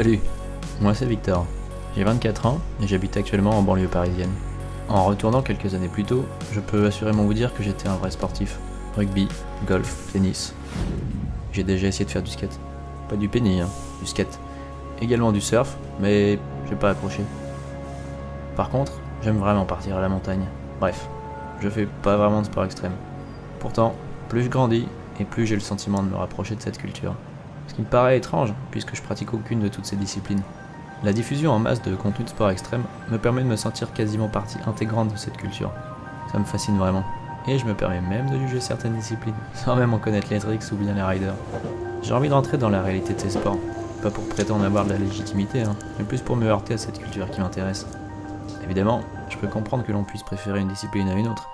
Salut, moi c'est Victor. J'ai 24 ans et j'habite actuellement en banlieue parisienne. En retournant quelques années plus tôt, je peux assurément vous dire que j'étais un vrai sportif. Rugby, golf, tennis. J'ai déjà essayé de faire du skate. Pas du penny, du skate. Également du surf, mais j'ai pas accroché. Par contre, j'aime vraiment partir à la montagne. Bref, je fais pas vraiment de sport extrême. Pourtant, plus je grandis et plus j'ai le sentiment de me rapprocher de cette culture. Ce qui me paraît étrange, puisque je pratique aucune de toutes ces disciplines. La diffusion en masse de contenu de sport extrême me permet de me sentir quasiment partie intégrante de cette culture. Ça me fascine vraiment. Et je me permets même de juger certaines disciplines, sans même en connaître les tricks ou bien les riders. J'ai envie de rentrer dans la réalité de ces sports. Pas pour prétendre avoir de la légitimité, mais plus pour me heurter à cette culture qui m'intéresse. Évidemment, je peux comprendre que l'on puisse préférer une discipline à une autre.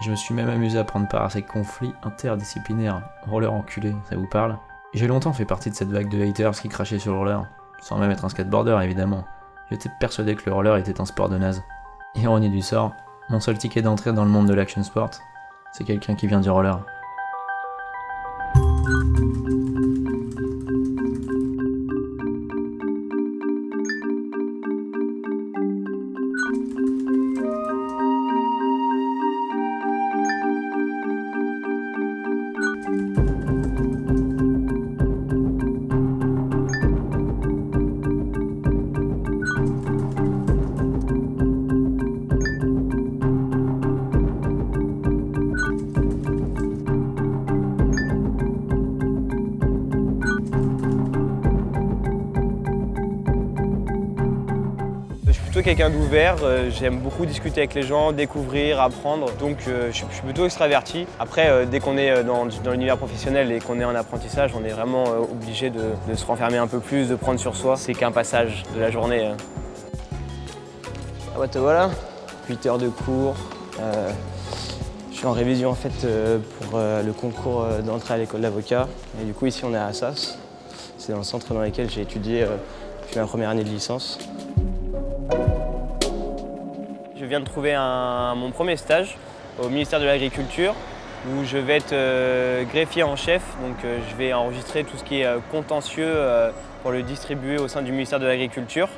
Et je me suis même amusé à prendre part à ces conflits interdisciplinaires. Roller enculé, ça vous parle ? J'ai longtemps fait partie de cette vague de haters qui crachaient sur le roller. Sans même être un skateboarder évidemment. J'étais persuadé que le roller était un sport de naze. Ironie du sort, mon seul ticket d'entrée dans le monde de l'action sport, c'est quelqu'un qui vient du roller. Je suis plutôt quelqu'un d'ouvert, j'aime beaucoup discuter avec les gens, découvrir, apprendre, donc je suis plutôt extraverti. Après, dès qu'on est dans l'univers professionnel et qu'on est en apprentissage, on est vraiment obligé de se renfermer un peu plus, de prendre sur soi. C'est qu'un passage de la journée. Ah bah te voilà, 8 heures de cours. Je suis en révision en fait pour le concours d'entrée à l'école d'avocat. Et du coup ici on est à Assas. C'est dans le centre dans lequel j'ai étudié depuis ma première année de licence. Je viens de trouver mon premier stage au ministère de l'Agriculture où je vais être greffier en chef. Donc je vais enregistrer tout ce qui est contentieux pour le distribuer au sein du ministère de l'Agriculture.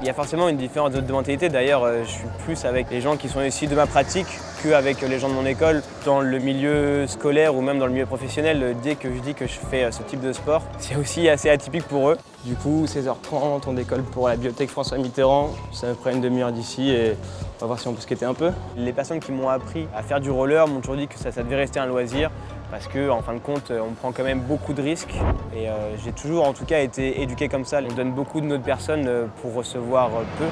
Il y a forcément une différence de mentalité. D'ailleurs, je suis plus avec les gens qui sont issus de ma pratique qu'avec les gens de mon école. Dans le milieu scolaire ou même dans le milieu professionnel, dès que je dis que je fais ce type de sport, c'est aussi assez atypique pour eux. Du coup, 16h30, on décolle pour la bibliothèque François Mitterrand. Ça me prend une demi-heure d'ici et on va voir si on peut skater un peu. Les personnes qui m'ont appris à faire du roller m'ont toujours dit que ça devait rester un loisir. Parce qu'en fin de compte, on prend quand même beaucoup de risques et j'ai toujours en tout cas été éduqué comme ça. On donne beaucoup de notre personne pour recevoir peu.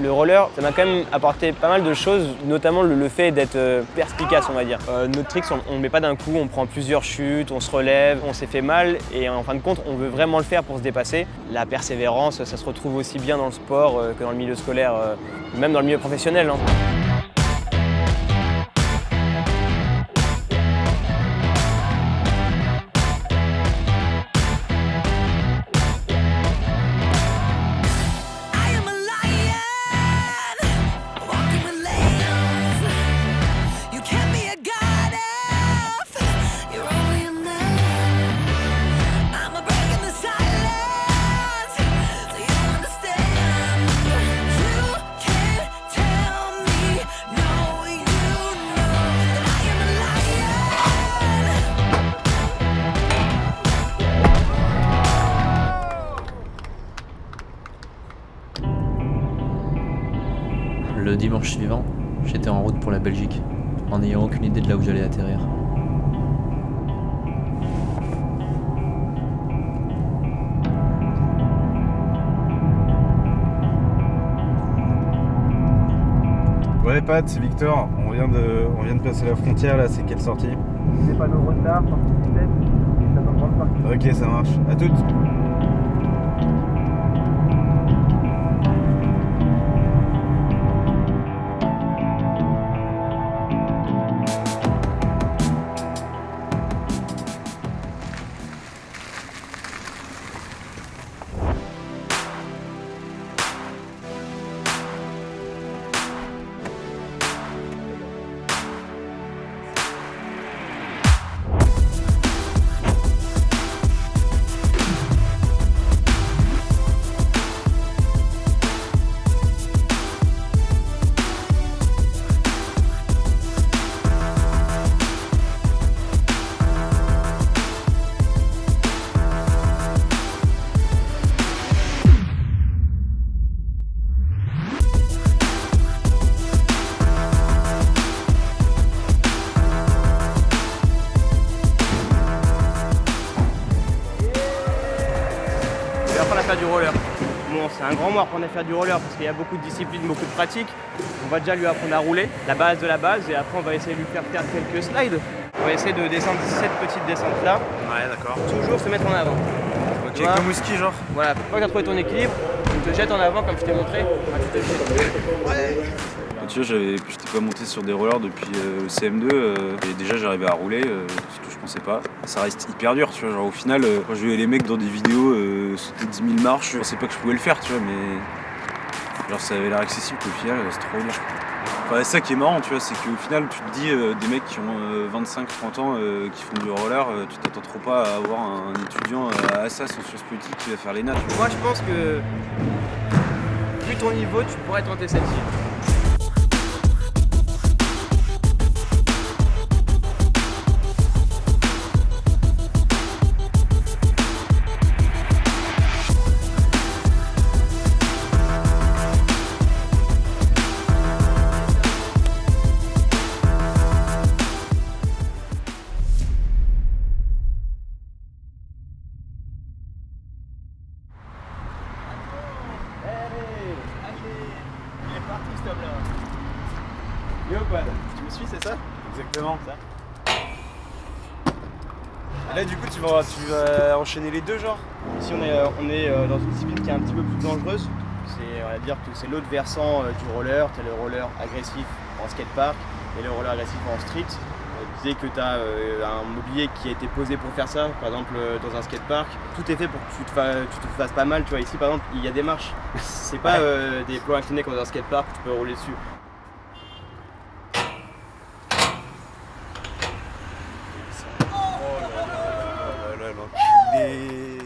Le roller, ça m'a quand même apporté pas mal de choses, notamment le fait d'être perspicace, on va dire. Notre tricks, on ne met pas d'un coup, on prend plusieurs chutes, on se relève, on s'est fait mal et en fin de compte, on veut vraiment le faire pour se dépasser. La persévérance, ça se retrouve aussi bien dans le sport que dans le milieu scolaire, même dans le milieu professionnel. Le dimanche suivant, j'étais en route pour la Belgique, en n'ayant aucune idée de là où j'allais atterrir. les pattes, c'est Victor. On vient de passer la frontière là, c'est quelle sortie? C'est pas nos retard, sortie 17, et ça dans grande partie. Ok, ça marche. À toutes. Faire du roller. Bon, c'est un grand mot apprendre à faire du roller parce qu'il y a beaucoup de disciplines, beaucoup de pratiques. On va déjà lui apprendre à rouler, la base de la base, et après on va essayer de lui faire quelques slides. On va essayer de descendre cette petite descente là. Ouais, d'accord. Toujours se mettre en avant. Ok, comme au ski, genre. Voilà, une fois que tu as trouvé ton équilibre, tu te jettes en avant comme je t'ai montré. Tu te jettes. Ouais. Tu vois, j'étais pas monté sur des rollers depuis le CM2 et déjà j'arrivais à rouler, ce que je pensais pas. Ça reste hyper dur, tu vois, genre au final, quand je voyais les mecs dans des vidéos sauter 10 000 marches, je pensais pas que je pouvais le faire, tu vois, mais genre ça avait l'air accessible, au final c'est trop dur. Enfin, c'est ça qui est marrant, tu vois, c'est qu'au final tu te dis des mecs qui ont 25-30 ans qui font du roller, tu t'attends trop pas à avoir un étudiant à Assas en sciences politiques qui va faire l'ENA. Moi je pense que vu ton niveau, tu pourrais tenter celle-ci. Tu me suis, c'est ça? Exactement. Ça. Et là, du coup, tu vas enchaîner les deux, genre? Ici, on est dans une discipline qui est un petit peu plus dangereuse. On va dire que c'est l'autre versant du roller. Tu as le roller agressif en skatepark et le roller agressif en street. Dès que tu as un mobilier qui a été posé pour faire ça, par exemple dans un skatepark, tout est fait pour que tu te fasses pas mal. Tu vois, ici, par exemple, il y a des marches. C'est pas des plots inclinés comme dans un skatepark où tu peux rouler dessus. L'enculé.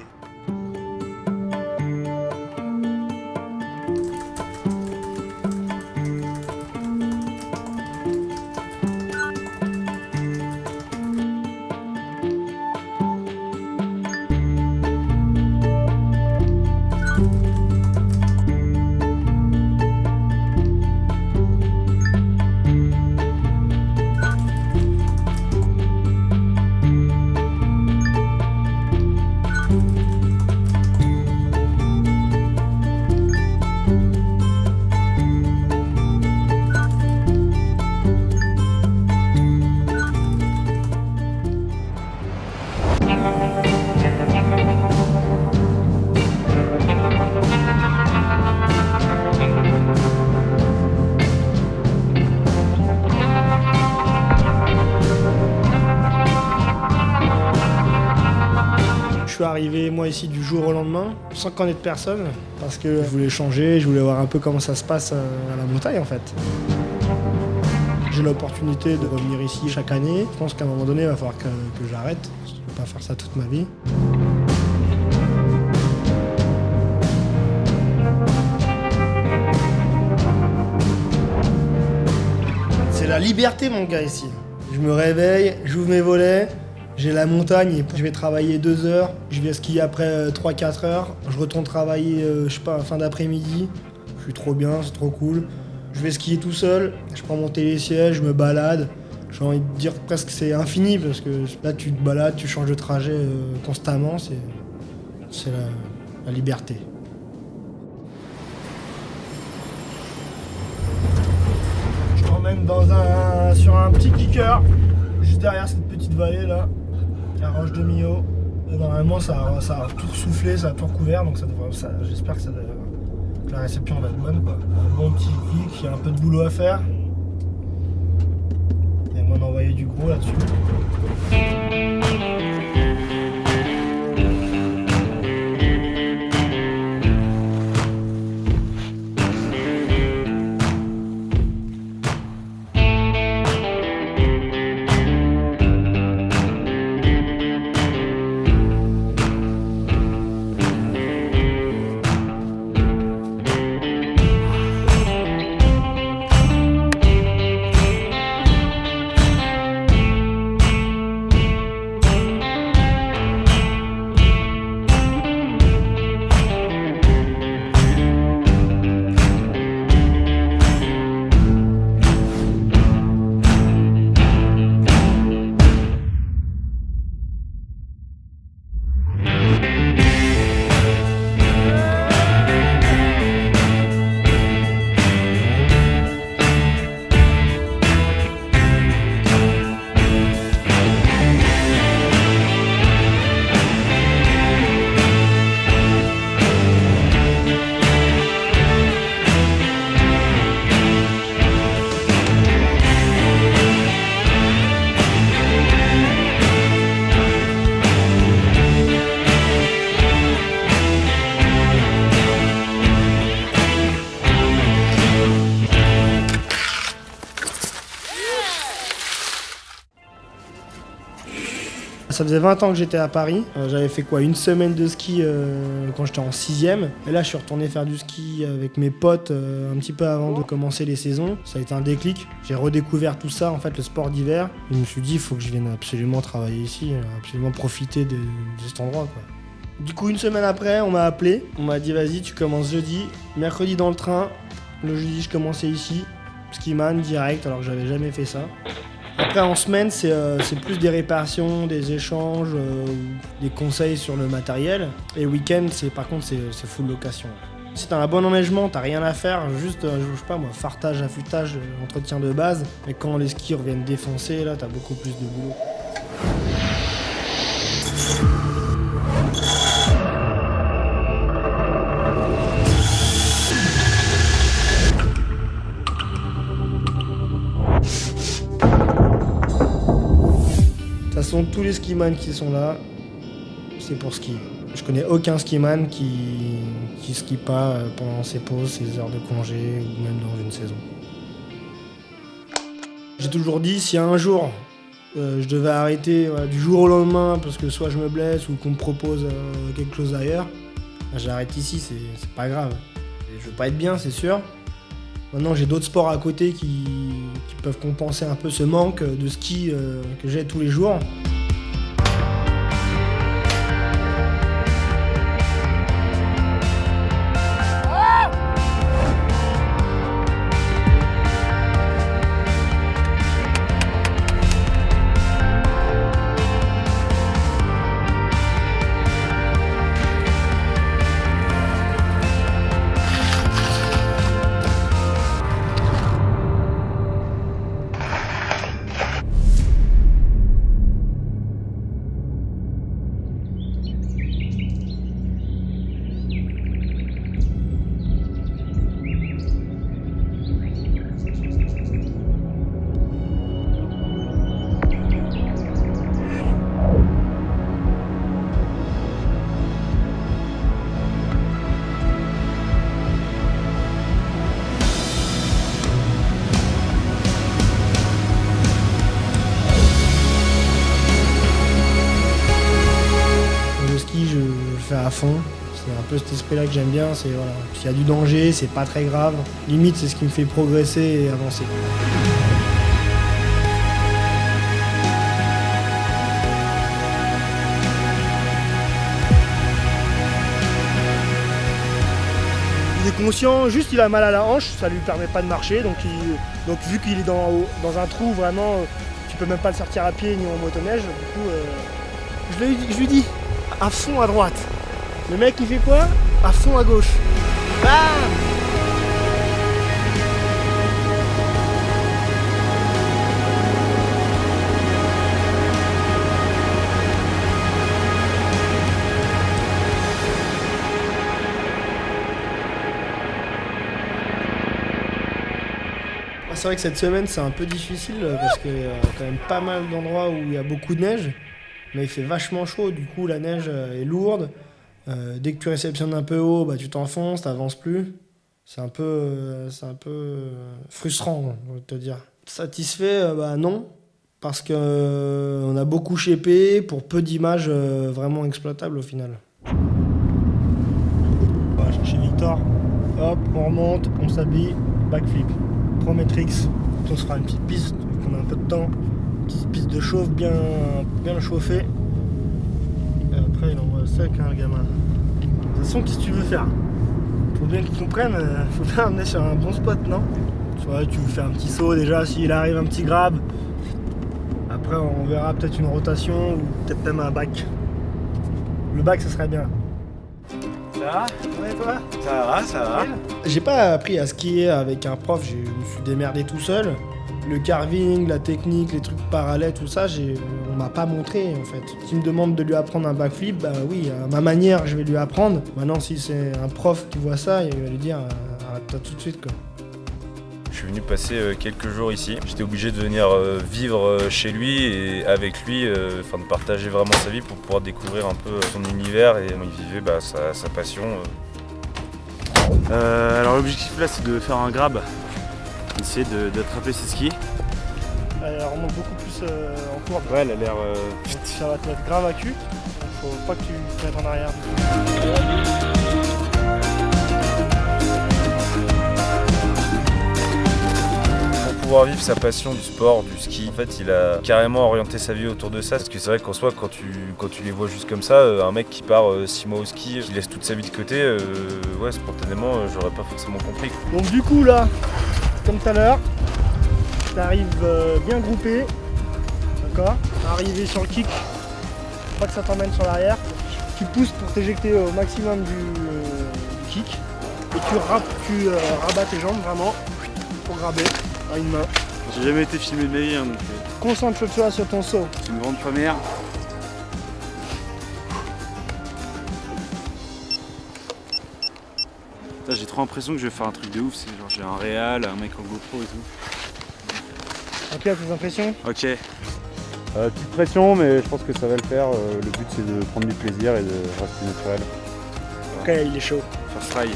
Je suis arrivé moi ici du jour au lendemain, sans connaître personne, parce que je voulais changer, je voulais voir un peu comment ça se passe à la montagne en fait. J'ai l'opportunité de revenir ici chaque année. Je pense qu'à un moment donné, il va falloir que j'arrête. Je ne peux pas faire ça toute ma vie. C'est la liberté mon gars ici. Je me réveille, j'ouvre mes volets, j'ai la montagne et je vais travailler 2 heures. Je vais skier après 3-4 heures. Je retourne travailler, je sais pas, fin d'après-midi. Je suis trop bien, c'est trop cool. Je vais skier tout seul, je prends mon télésiège, je me balade. J'ai envie de dire presque que c'est infini parce que là tu te balades, tu changes de trajet constamment, c'est la liberté. sur un petit kicker, juste derrière cette petite vallée là, la roche de Millau. Et normalement ça a tout soufflé, ça a tout recouvert, donc j'espère que la réception va être bonne quoi. Un bon petit kick, il y a un peu de boulot à faire. Et moi d'envoyer du gros là-dessus. Ça faisait 20 ans que j'étais à Paris. J'avais fait une semaine de ski quand j'étais en 6ème. Et là, je suis retourné faire du ski avec mes potes un petit peu avant de commencer les saisons. Ça a été un déclic. J'ai redécouvert tout ça, en fait, le sport d'hiver. Je me suis dit, il faut que je vienne absolument travailler ici, absolument profiter de cet endroit, quoi. Du coup, une semaine après, on m'a appelé. On m'a dit, vas-y, tu commences jeudi. Mercredi dans le train. Le jeudi, je commençais ici. Skiman direct, alors que j'avais jamais fait ça. Après, en semaine, c'est plus des réparations, des échanges, des conseils sur le matériel. Et week-end, par contre, c'est full location. Si t'as un bon enneigement, t'as rien à faire, juste, je sais pas moi, fartage, affûtage, entretien de base. Mais quand les skis reviennent défoncer, là, t'as beaucoup plus de boulot. De toute façon, tous les skimans qui sont là, c'est pour skier. Je connais aucun skiman qui skie pas pendant ses pauses, ses heures de congé ou même dans une saison. J'ai toujours dit, si un jour je devais arrêter du jour au lendemain parce que soit je me blesse ou qu'on me propose quelque chose ailleurs, j'arrête ici, c'est pas grave. Et je veux pas être bien, c'est sûr. Maintenant, j'ai d'autres sports à côté qui peuvent compenser un peu ce manque de ski que j'ai tous les jours. À fond, c'est un peu cet esprit là que j'aime bien, c'est voilà, s'il y a du danger, c'est pas très grave, limite c'est ce qui me fait progresser et avancer. Il est conscient, juste il a mal à la hanche, ça lui permet pas de marcher, donc vu qu'il est dans un trou vraiment, tu peux même pas le sortir à pied ni en motoneige, du coup je lui dis à fond à droite. Le mec il fait quoi? À fond à gauche. Bam! c'est vrai que cette semaine c'est un peu difficile parce qu'il y a quand même pas mal d'endroits où il y a beaucoup de neige, mais il fait vachement chaud, du coup la neige est lourde. Dès que tu réceptionnes un peu haut, bah, tu t'enfonces, t'avances plus. C'est un peu frustrant, je veux te dire. Satisfait, bah non, parce qu'on a beaucoup shapé pour peu d'images vraiment exploitables au final. On va chercher Victor, hop, on remonte, on s'habille, backflip. Prometrix, on se fera une petite piste, on a un peu de temps, une petite piste de chauffe bien chauffée. Et après il envoie sec le gamin. De toute façon, qu'est-ce que tu veux faire? Faut bien qu'ils comprennent, faut bien amener sur un bon spot, non? Ouais, tu veux faire un petit saut déjà, s'il arrive un petit grab. Après on verra peut-être une rotation ou peut-être même un back. Le back ça serait bien. Ça va? Ouais toi? Ça va. J'ai pas appris à skier avec un prof, je me suis démerdé tout seul. Le carving, la technique, les trucs parallèles, tout ça, on m'a pas montré en fait. S'il me demande de lui apprendre un backflip, bah oui, à ma manière, je vais lui apprendre. Maintenant, si c'est un prof qui voit ça, il va lui dire arrête-toi tout de suite quoi. Je suis venu passer quelques jours ici. J'étais obligé de venir vivre chez lui et avec lui, de partager vraiment sa vie pour pouvoir découvrir un peu son univers et il vivait sa passion. Alors l'objectif là c'est de faire un grab, essayer d'attraper ses skis. Elle remonte beaucoup plus en courbe. Ouais, elle a l'air... Ça va te mettre grave à cul. Faut pas que tu te mettes en arrière. Pour pouvoir vivre sa passion du sport, du ski, en fait il a carrément orienté sa vie autour de ça. Parce que c'est vrai qu'en soi quand tu les vois juste comme ça, un mec qui part 6 mois au ski, qui laisse toute sa vie de côté, ouais spontanément j'aurais pas forcément compris. Donc du coup là, comme tout à l'heure, t'arrives bien groupé, d'accord? Arrivé sur le kick, faut pas que ça t'emmène sur l'arrière. Tu pousses pour t'éjecter au maximum du kick et tu rabats tes jambes vraiment pour grabber à une main. J'ai jamais été filmé de ma vie, donc Concentre-toi sur ton saut. c'est une grande première. Putain, j'ai trop l'impression que je vais faire un truc de ouf, c'est genre j'ai un réal, un mec en GoPro et tout. Ok, tes impressions? Ok. Petite pression, mais je pense que ça va le faire. Le but c'est de prendre du plaisir et de rester naturel. Ok, il est chaud. First try.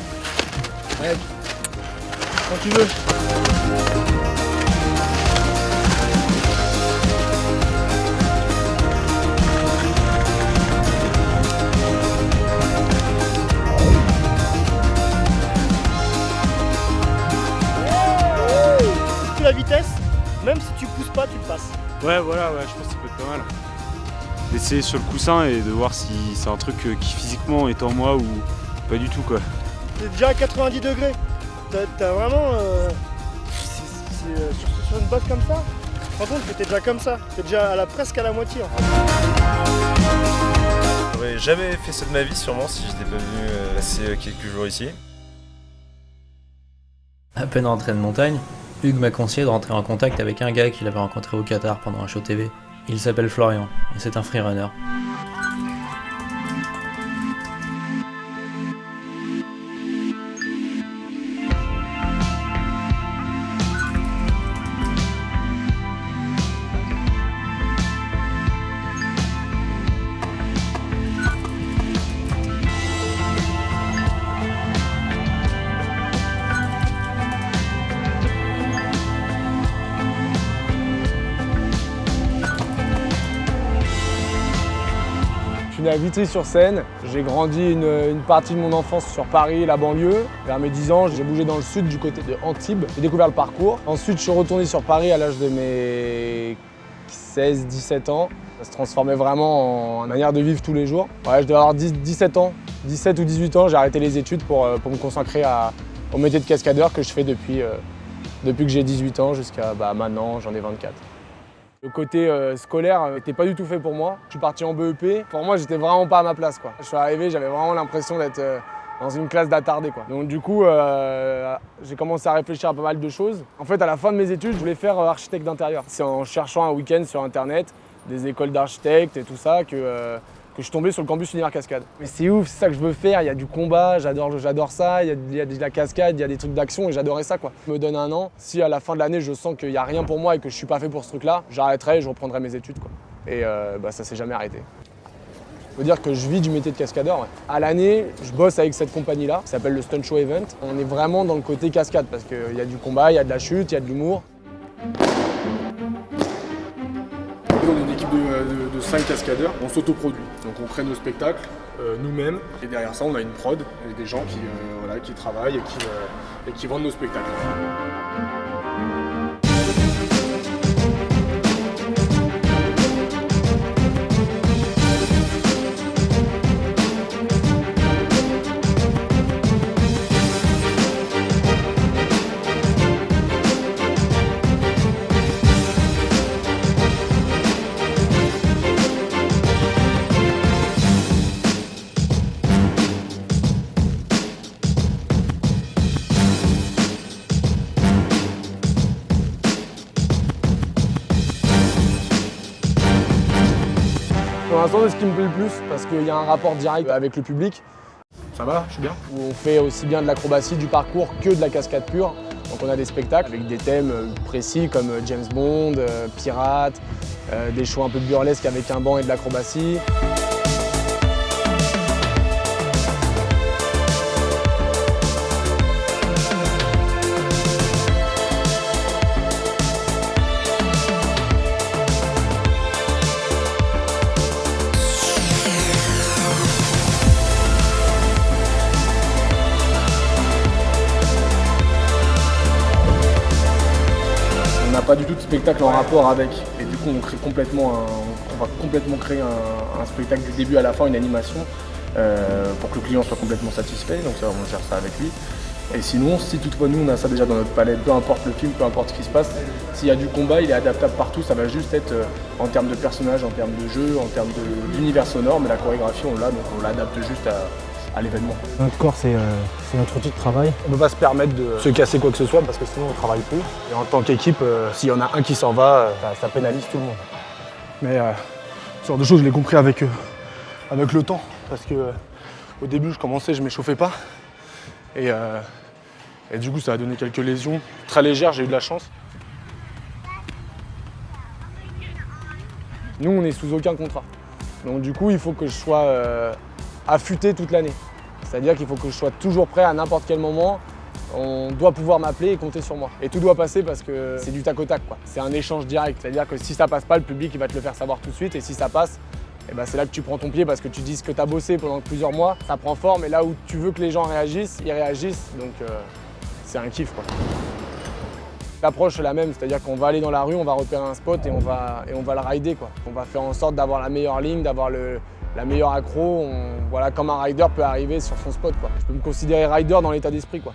Ouais. Quand tu veux. La vitesse, même si tu pousses pas, tu le passes. Ouais, voilà, je pense que ça peut être pas mal. D'essayer sur le coussin et de voir si c'est un truc qui physiquement est en moi ou pas du tout quoi. T'es déjà à 90 degrés. T'as vraiment. Sur une bosse comme ça, tu te rends compte que t'es déjà comme ça. T'es déjà presque à la moitié. En fait. J'aurais jamais fait ça de ma vie sûrement si j'étais pas venu passer quelques jours ici. À peine rentré de montagne, Hugues m'a conseillé de rentrer en contact avec un gars qu'il avait rencontré au Qatar pendant un show TV. Il s'appelle Florian et c'est un freerunner. Je suis né à Vitry-sur-Seine, j'ai grandi une partie de mon enfance sur Paris, la banlieue. Vers mes 10 ans, j'ai bougé dans le sud du côté de Antibes, j'ai découvert le parcours. Ensuite, je suis retourné sur Paris à l'âge de mes 16-17 ans. Ça se transformait vraiment en manière de vivre tous les jours. Ouais, je devais avoir 17 ans, 17 ou 18 ans, j'ai arrêté les études pour me consacrer au métier de cascadeur que je fais depuis que j'ai 18 ans jusqu'à maintenant, j'en ai 24. Le côté scolaire n'était pas du tout fait pour moi. Je suis parti en BEP. Pour moi, j'étais vraiment pas à ma place, quoi. Je suis arrivé, j'avais vraiment l'impression d'être dans une classe d'attardés, quoi. Donc du coup, j'ai commencé à réfléchir à pas mal de choses. En fait, à la fin de mes études, je voulais faire architecte d'intérieur. C'est en cherchant un week-end sur Internet des écoles d'architectes et tout ça que que je suis tombé sur le campus Univers Cascade. Mais c'est ouf, c'est ça que je veux faire, il y a du combat, j'adore ça, il y a de la cascade, il y a des trucs d'action et j'adorais ça quoi. Je me donne 1 an, si à la fin de l'année je sens qu'il n'y a rien pour moi et que je suis pas fait pour ce truc-là, j'arrêterai et je reprendrai mes études quoi. Et ça s'est jamais arrêté. Faut dire que je vis du métier de cascadeur. Ouais. À l'année, je bosse avec cette compagnie-là, qui s'appelle le Stunt Show Event. On est vraiment dans le côté cascade parce qu'il y a du combat, il y a de la chute, il y a de l'humour. On est une équipe de 5 cascadeurs, on s'autoproduit. Donc on crée nos spectacles nous-mêmes. Et derrière ça, on a une prod, avec des gens qui travaillent et qui vendent nos spectacles. Pour l'instant, c'est ce qui me plaît le plus parce qu'il y a un rapport direct avec le public. Ça va, je suis bien. Où on fait aussi bien de l'acrobatie, du parcours que de la cascade pure. Donc on a des spectacles avec des thèmes précis comme James Bond, pirates, des shows un peu burlesques avec un banc et de l'acrobatie. Pas du tout de spectacle en rapport avec, et du coup on va complètement créer un spectacle du début à la fin, une animation pour que le client soit complètement satisfait, donc ça, on gère ça avec lui. Et sinon, si toutefois nous on a ça déjà dans notre palette, peu importe le film, peu importe ce qui se passe, s'il y a du combat, il est adaptable partout, ça va juste être en termes de personnages, en termes de jeu, en termes d'univers sonore, mais la chorégraphie on l'a, donc on l'adapte juste à l'événement. Notre corps, c'est notre outil de travail. On ne peut pas se permettre de se casser quoi que ce soit parce que sinon on ne travaille plus. Et en tant qu'équipe, s'il y en a un qui s'en va, ça pénalise tout le monde. Mais ce genre de choses, je l'ai compris avec le temps, parce que au début je commençais, je m'échauffais pas. Et du coup ça a donné quelques lésions très légères, j'ai eu de la chance. Nous on n'est sous aucun contrat. Donc du coup il faut que je sois affûté toute l'année. C'est-à-dire qu'il faut que je sois toujours prêt à n'importe quel moment. On doit pouvoir m'appeler et compter sur moi. Et tout doit passer parce que c'est du tac au tac, quoi. C'est un échange direct. C'est-à-dire que si ça passe pas, le public il va te le faire savoir tout de suite. Et si ça passe, eh ben, c'est là que tu prends ton pied parce que tu dis ce que tu as bossé pendant plusieurs mois, ça prend forme. Et là où tu veux que les gens réagissent, ils réagissent. Donc c'est un kiff, quoi. L'approche est la même, c'est-à-dire qu'on va aller dans la rue, on va repérer un spot et on va le rider, quoi. On va faire en sorte d'avoir la meilleure ligne, d'avoir la meilleure accro, voilà, comme un rider peut arriver sur son spot, quoi. Je peux me considérer rider dans l'état d'esprit, quoi.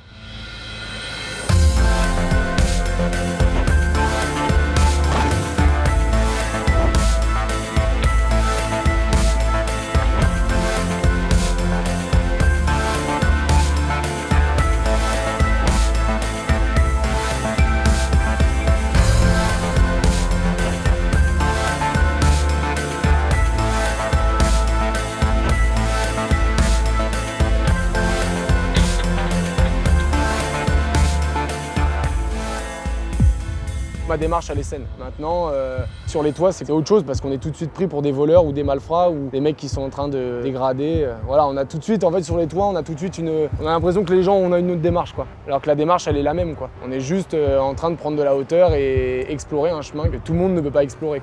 Ma démarche elle est saine. Maintenant, sur les toits, c'est autre chose parce qu'on est tout de suite pris pour des voleurs ou des malfrats ou des mecs qui sont en train de dégrader. Voilà, on a tout de suite, en fait, sur les toits, on a tout de suite on a l'impression que les gens, on a une autre démarche, quoi. Alors que la démarche, elle est la même, quoi. On est juste en train de prendre de la hauteur et explorer un chemin que tout le monde ne peut pas explorer.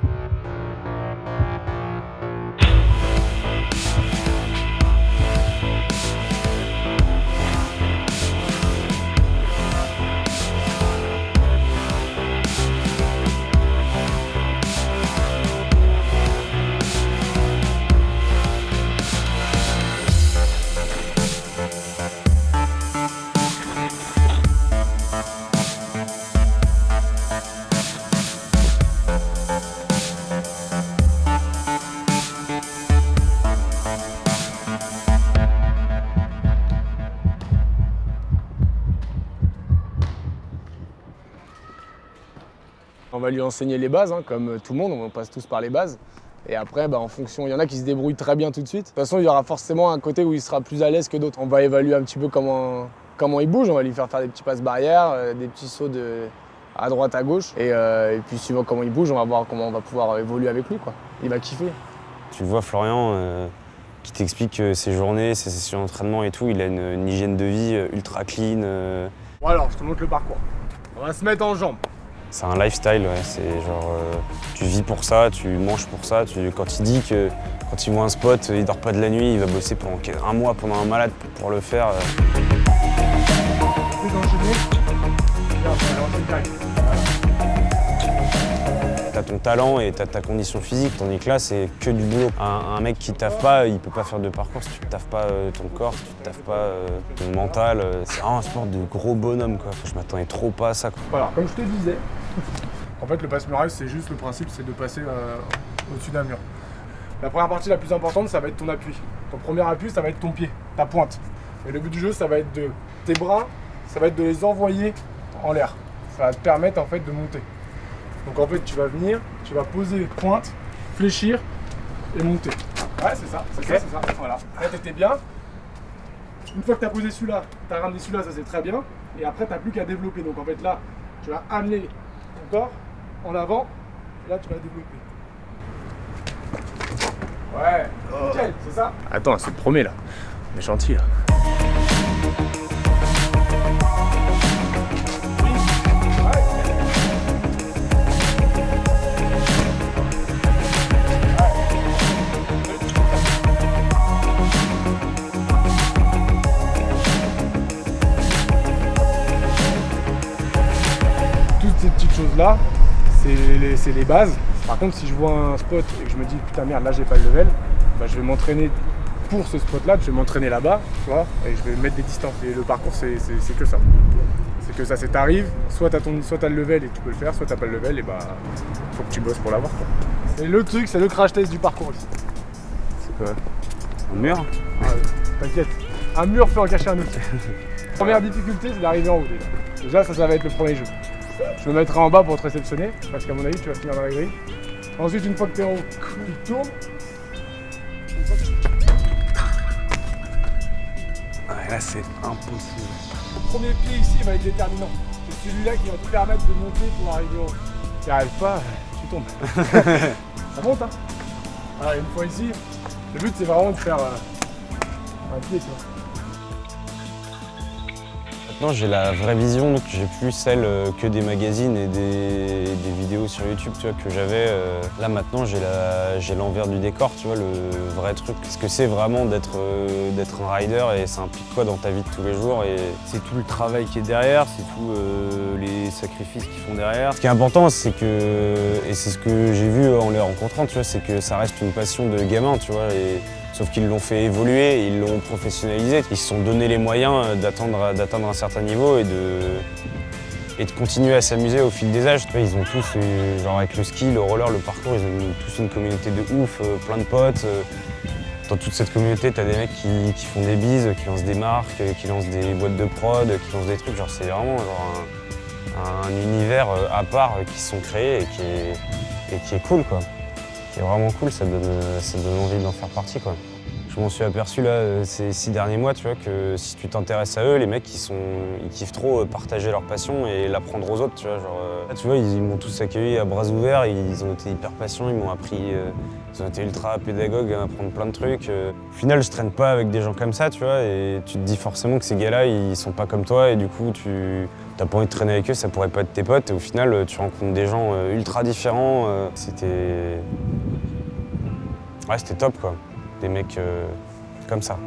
On va lui enseigner les bases, hein, comme tout le monde, on passe tous par les bases. Et après, en fonction, il y en a qui se débrouillent très bien tout de suite. De toute façon, il y aura forcément un côté où il sera plus à l'aise que d'autres. On va évaluer un petit peu comment il bouge, on va lui faire des petits passes barrières, des petits sauts à droite, à gauche. Et puis suivant comment il bouge, on va voir comment on va pouvoir évoluer avec lui, quoi. Il va kiffer. Tu le vois, Florian, qui t'explique ses journées, ses sessions d'entraînement et tout, il a une hygiène de vie ultra clean. Bon alors, je te montre le parcours. On va se mettre en jambes. C'est un lifestyle, ouais. C'est genre, tu vis pour ça, tu manges pour ça. Quand il dit que quand il voit un spot, il dort pas de la nuit, il va bosser pendant un mois pendant un malade pour le faire. T'as ton talent et t'as ta condition physique, tandis que là, c'est que du boulot. Un mec qui taffe pas, il peut pas faire de parcours si tu taffes pas ton corps, si tu taffes pas ton mental. C'est vraiment un sport de gros bonhomme, quoi. Je m'attendais trop pas à ça, quoi. Voilà, comme je te disais, en fait, le passe-muraille, c'est juste le principe, c'est de passer au-dessus d'un mur. La première partie la plus importante, ça va être ton appui. Ton premier appui, ça va être ton pied, ta pointe. Et le but du jeu, ça va être tes bras, ça va être de les envoyer en l'air. Ça va te permettre en fait de monter. Donc en fait, tu vas venir, tu vas poser pointe, fléchir et monter. Ouais, c'est ça, c'est ça. Voilà. Là, t'étais bien. Une fois que tu as posé celui-là, tu as ramené celui-là, ça c'est très bien. Et après, tu n'as plus qu'à développer. Donc en fait, là, tu vas amener ton corps en avant. Et là, tu vas développer. Ouais, nickel, c'est ça. Attends, c'est le premier là. On est gentil là. Ces petites choses là, c'est les bases. Par contre, si je vois un spot et que je me dis putain merde, là j'ai pas le level, je vais m'entraîner pour ce spot là, je vais m'entraîner là-bas, tu vois, et je vais mettre des distances. Et le parcours, c'est que ça. C'est que ça, c'est t'arrives, soit t'as le level et tu peux le faire, soit t'as pas le level et faut que tu bosses pour l'avoir, quoi. Et le truc, c'est le crash test du parcours ici. C'est quoi? Un mur? T'inquiète, un mur peut en cacher un autre. Première difficulté, c'est d'arriver en haut déjà. Déjà, ça va être le premier jeu. Je me mettrai en bas pour te réceptionner, parce qu'à mon avis, tu vas finir dans la grille. Ensuite, une fois que tu es en haut, tu tournes. Ouais, là, c'est impossible. Le premier pied ici va être déterminant. C'est celui-là qui va te permettre de monter pour arriver en haut. Si tu n'y arrives pas, tu tombes. Ça monte, hein. Voilà, une fois ici, le but, c'est vraiment de faire un pied, tu vois. Maintenant, j'ai la vraie vision, donc j'ai plus celle que des magazines et des vidéos sur YouTube, tu vois, que j'avais. Là, maintenant, j'ai l'envers du décor, tu vois, le vrai truc. Ce que c'est vraiment d'être un rider et ça implique quoi dans ta vie de tous les jours. Et c'est tout le travail qui est derrière, c'est tout les sacrifices qu'ils font derrière. Ce qui est important, c'est que, et c'est ce que j'ai vu en les rencontrant, tu vois, c'est que ça reste une passion de gamin, tu vois. Sauf qu'ils l'ont fait évoluer, ils l'ont professionnalisé. Ils se sont donné les moyens d'atteindre un certain niveau et de continuer à s'amuser au fil des âges. Ils ont tous, genre avec le ski, le roller, le parcours, ils ont tous une communauté de ouf, plein de potes. Dans toute cette communauté, t'as des mecs qui font des bises, qui lancent des marques, qui lancent des boîtes de prod, qui lancent des trucs. Genre c'est vraiment genre un univers à part qui se sont créés et qui est cool, quoi. Qui est vraiment cool, ça donne envie d'en faire partie, quoi. Je m'en suis aperçu là ces 6 derniers mois, tu vois, que si tu t'intéresses à eux, les mecs ils kiffent trop partager leur passion et l'apprendre aux autres, tu vois. Genre, tu vois, ils m'ont tous accueilli à bras ouverts, ils ont été hyper patients, ils m'ont appris, ils ont été ultra pédagogues à apprendre plein de trucs. Au final, je traîne pas avec des gens comme ça, tu vois, et tu te dis forcément que ces gars-là, ils sont pas comme toi et du coup, t'as pas envie de traîner avec eux, ça pourrait pas être tes potes et au final, tu rencontres des gens ultra différents. C'était top, quoi. Des mecs comme ça.